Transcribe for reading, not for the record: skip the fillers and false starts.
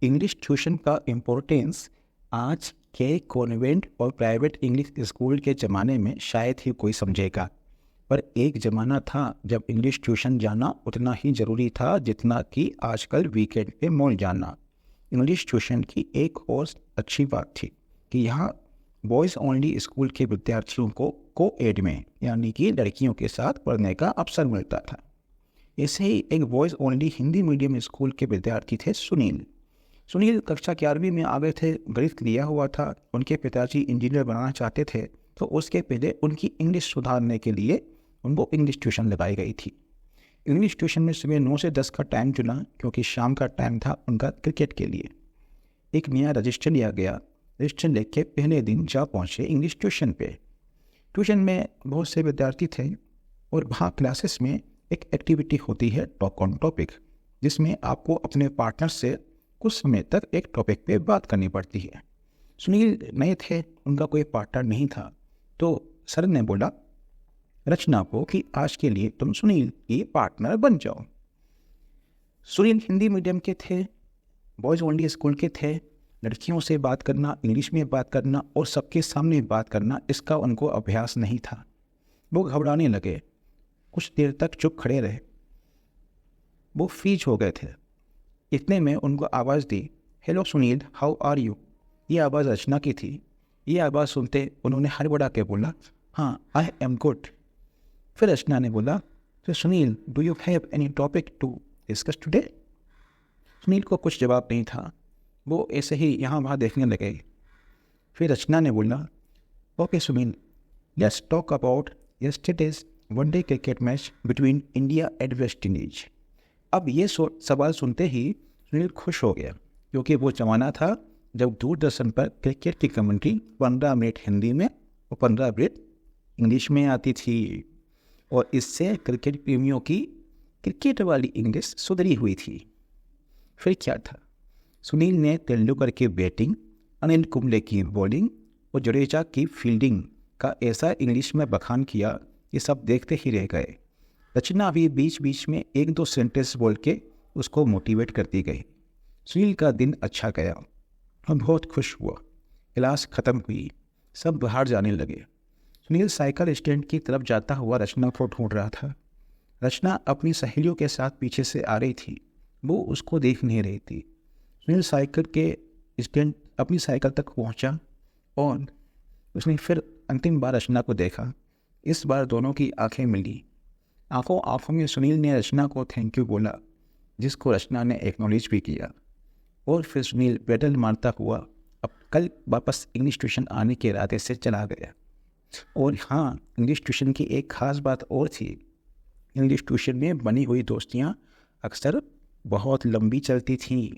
English tuition का importance आज के कॉन्वेंट और प्राइवेट इंग्लिश स्कूल के ज़माने में शायद ही कोई समझेगा, पर एक ज़माना था जब इंग्लिश ट्यूशन जाना उतना ही ज़रूरी था जितना कि आजकल वीकेंड पे मॉल जाना। इंग्लिश ट्यूशन की एक और अच्छी बात थी कि यहाँ बॉयज़ ओनली स्कूल के विद्यार्थियों को को-एड में यानी कि लड़कियों के साथ पढ़ने का अवसर मिलता था। ऐसे ही एक boys only Hindi medium school के विद्यार्थी थे सुनील कक्षा 11वीं में आ गए थे। गणित लिया हुआ था, उनके पिताजी इंजीनियर बनाना चाहते थे, तो उसके पहले उनकी इंग्लिश सुधारने के लिए उनको इंग्लिश ट्यूशन लगाई गई थी। इंग्लिश ट्यूशन में सुबह 9 से 10 का टाइम चुना क्योंकि शाम का टाइम था उनका क्रिकेट के लिए। एक नया रजिस्टर लिया गया। रजिस्टर लेके पहले दिन जा पहुँचे इंग्लिश ट्यूशन पे। ट्यूशन में बहुत से विद्यार्थी थे और वहाँ क्लासेस में एक एक्टिविटी होती है टॉक ऑन टॉपिक, जिसमें आपको अपने पार्टनर से कुछ समय तक एक टॉपिक पे बात करनी पड़ती है। सुनील नए थे, उनका कोई पार्टनर नहीं था, तो सर ने बोला रचना को कि आज के लिए तुम सुनील की पार्टनर बन जाओ। सुनील हिंदी मीडियम के थे, बॉयज़ ओनली स्कूल के थे। लड़कियों से बात करना, इंग्लिश में बात करना और सबके सामने बात करना, इसका उनको अभ्यास नहीं था। वो घबराने लगे, कुछ देर तक चुप खड़े रहे, वो फ्रीज हो गए थे। इतने में उनको आवाज़ दी, hello Sunil, how are you. ये आवाज़ रचना की थी। ये आवाज़ सुनते उन्होंने हड़बड़ा के बोला, हाँ आई एम गुड। फिर रचना ने बोला, तो Sunil, do you have any topic to discuss today. Sunil को कुछ जवाब नहीं था, वो ऐसे ही यहाँ वहाँ देखने लगे। फिर रचना ने बोला, okay Sunil, let's talk about yesterday's one day cricket match between India and West Indies. अब ये सवाल सुनते ही सुनील खुश हो गया, क्योंकि वो ज़माना था जब दूरदर्शन पर क्रिकेट की कमेंट्री 15 मिनट हिंदी में और 15 मिनट इंग्लिश में आती थी, और इससे क्रिकेट प्रेमियों की क्रिकेट वाली इंग्लिश सुधरी हुई थी। फिर क्या था, सुनील ने तेंदुलकर की बैटिंग, अनिल कुंबले की बॉलिंग और जडेजा की फील्डिंग का ऐसा इंग्लिश में बखान किया, ये सब देखते ही रह गए। रचना भी बीच बीच में एक दो सेंटेंस बोल के उसको मोटिवेट करती गई। सुनील का दिन अच्छा गया और बहुत खुश हुआ। क्लास ख़त्म हुई, सब बाहर जाने लगे। सुनील साइकिल स्टैंड की तरफ जाता हुआ रचना को ढूंढ रहा था। रचना अपनी सहेलियों के साथ पीछे से आ रही थी, वो उसको देख नहीं रही थी। सुनील साइकिल के स्टैंड अपनी साइकिल तक पहुंचा और उसने फिर अंतिम बार रचना को देखा। इस बार दोनों की आंखें मिली। आंखों आंखों में सुनील ने रचना को थैंक यू बोला, जिसको रचना ने एक्नॉलेज भी किया। और फिर सुनील पेडल मारता हुआ अब कल वापस इंग्लिश ट्यूशन आने के इरादे से चला गया। और हाँ, इंग्लिश ट्यूशन की एक ख़ास बात और थी। इंग्लिश ट्यूशन में बनी हुई दोस्तियाँ अक्सर बहुत लंबी चलती थीं।